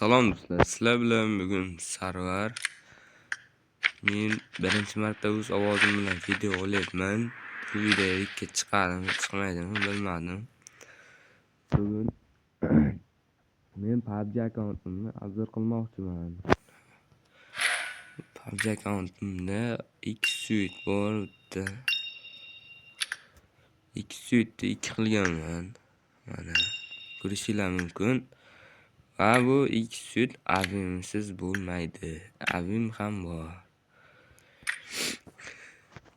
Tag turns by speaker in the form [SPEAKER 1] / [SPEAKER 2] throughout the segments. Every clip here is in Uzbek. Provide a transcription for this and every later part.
[SPEAKER 1] Salom do'stlar, sizlar bilan bugun Sarvar. Men birinchi marta o'z ovozim bilan video olyapman. Bu videoga chiqadimi, chiqmaydimi bilmadim. Bugun men PUBG akkauntimni obzor qilmoqchiman. PUBG akkauntimda 2 suit bor, bitta 2 suitni 2 qilganman. Mana ko'rishingiz mumkin. Va bu 2 suit avimsiz bo'lmaydi. Avim ham bor.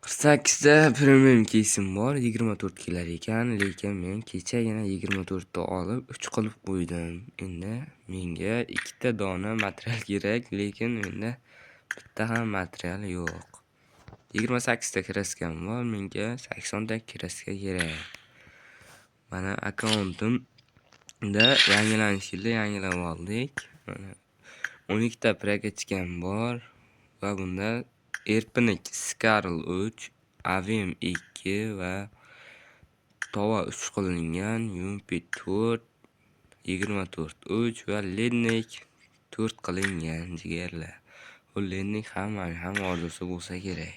[SPEAKER 1] 48 ta premium keysim bor, 24 kelar ekan, lekin men kechagina 24 ta olib 3 qilib qo'ydim. Endi menga 2 ta dona material kerak, lekin menda bitta ham material yo'q. 28 ta kraskam bor, menga 80 ta kraska kerak. Mana akkauntimda yangilanishda yangilab oldik. Mana 12 ta prokachkam bor va bunda Erpinik Skarl 3, Avim 2 va Tova 3 qilingan, Yumpi 4, 24 3 va Lednik 4 qilingan jigarlar. Bu Lednik ham orzusi bo'lsa kerak.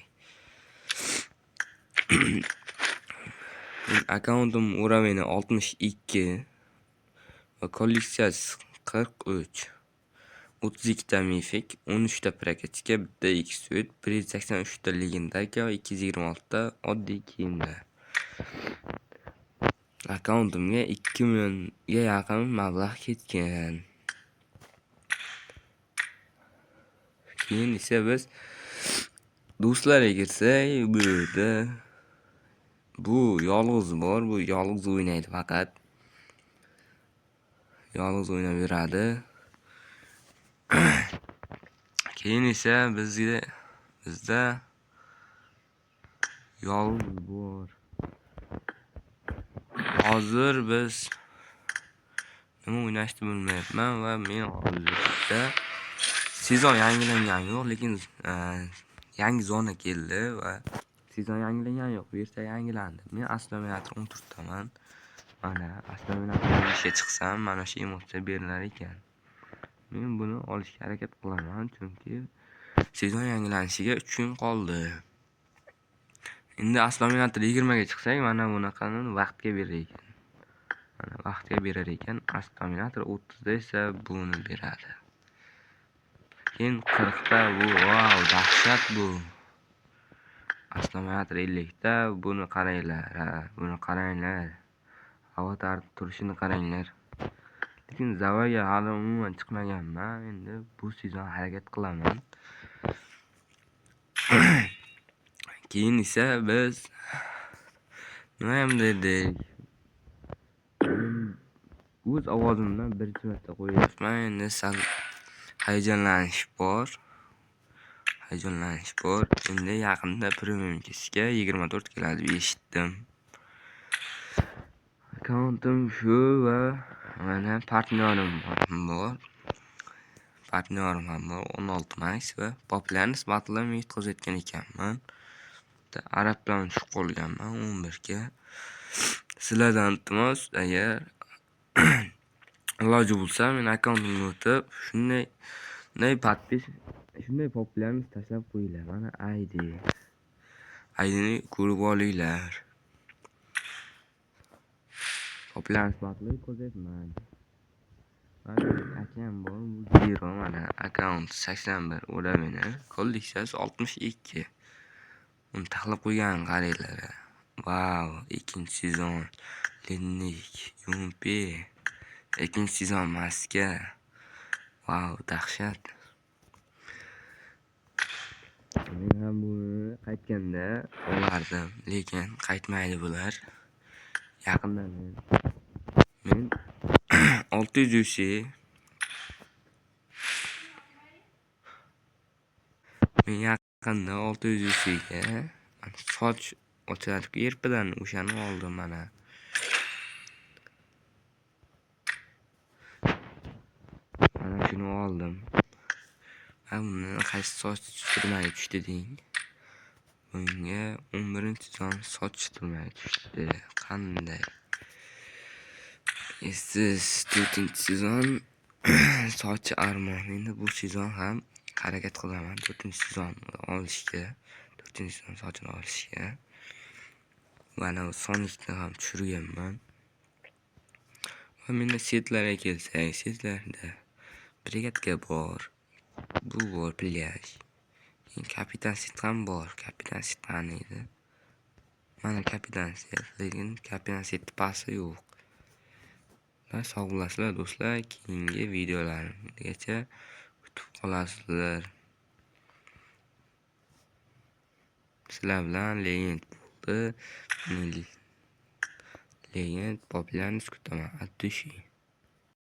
[SPEAKER 1] Akkauntim uraveni 62 va kolleksiyasi 43. 32 ta mifik, 13 ta prokachka, bitta X-suit, 183 ta legendarka va 226 ta oddiy kiyimlar. Akkauntimga 2 millionga yaqin mablag' ketgan. Keyin esa biz do'stlarga kirsak, bu yerda bu yolg'iz bor, bu yolg'iz o'ynaydi faqat. Yolg'iz o'ynab yuradi. Keyin esa bizda yolg'iz bor. Hozir biz nima o'ynashni bilmayapman va men hozirda sezon yangilangan yo'q, lekin yangi zona keldi va sezon yangilangan yo'q, versiya yangilandi. Men Astrominator 14 taman. Mana Astrominator ishga chiqsam, mana shu emotsiya berilar ekan. Men buni olishga harakat qilaman, chunki sezon yangilanishiga 3 kun qoldi. Endi Astrominator 20 ga chiqsak, mana bunaqani vaqtga berar ekan. Mana vaqtga berar ekan. Astrominator 30 da esa buni beradi. Keyin 40 ta bu, wow, dahshat bu. Astrominator 50 ta, buni qaranglar, buni qaranglar. Avatar turishini qaranglar. Lekin Zavaga hali umuman chiqmaganman. Endi bu sezon harakat qilaman. Keyin esa biz nima ham dedik? O'z ovozimdan birinchi marta qo'yapman. Endi sal hayajonlanish bor. Endi yaqinda premium kesishga 24 keladi deb eshitdim. Akkauntim shu va mana partnyorim bor. 16 max va poplarni nisbatlan yetkazayotgan ekanman. Arab bilan tushib qolganman 11 ga. Sizlardan iltimos, agar iloji bo'lsa men akkauntimga o'tib shunday poplarni tashlab qo'yinglar. Mana ID'ni ko'rib olinglar. Poplarni nisbatlan yetkazayapman. Mana akam bor, bu Zero, mana akkaunt 81 uraveni, kolleksiyasi 62. Uni taxlab qo'ygan qaranglar. Wow, ikkinchi sezon Lednik, Yumpi, ikkinchi sezon maska. Wow, dahshat. Men ham buni qaytganda olardim, lekin qaytmaydi bular. Yaqinda men 600 UC yaqinda 600 UC'ga soch ochadi, erpidan o'shani oldim mana. Mana shuni oldim. Buni qaysi soch turmay tushdi deng. Bunga 11-sezon soch turmay tushdi. Qanday? Essiz 4-sezon Sochi armon. Endi bu sezon ham harakat qilaman 4-sezon olishga. 4-sezon sochini olishga. Mana bu Sonic'ni ham tushirganman. Va menda setlarga kelsak, setlarda brigadka bor. Bu bor plyaj. Kapitan set ham bor. Kapitan set qani edi? Mana kapitan set, lekin kapitan set pasi yo'q. Sog' bo'lasizlar do'stlar, keyingi videolarimgacha kutib qolasizlar. Sizlar bilan legend bo'ldi. Legend poplarni kutaman. At dushi.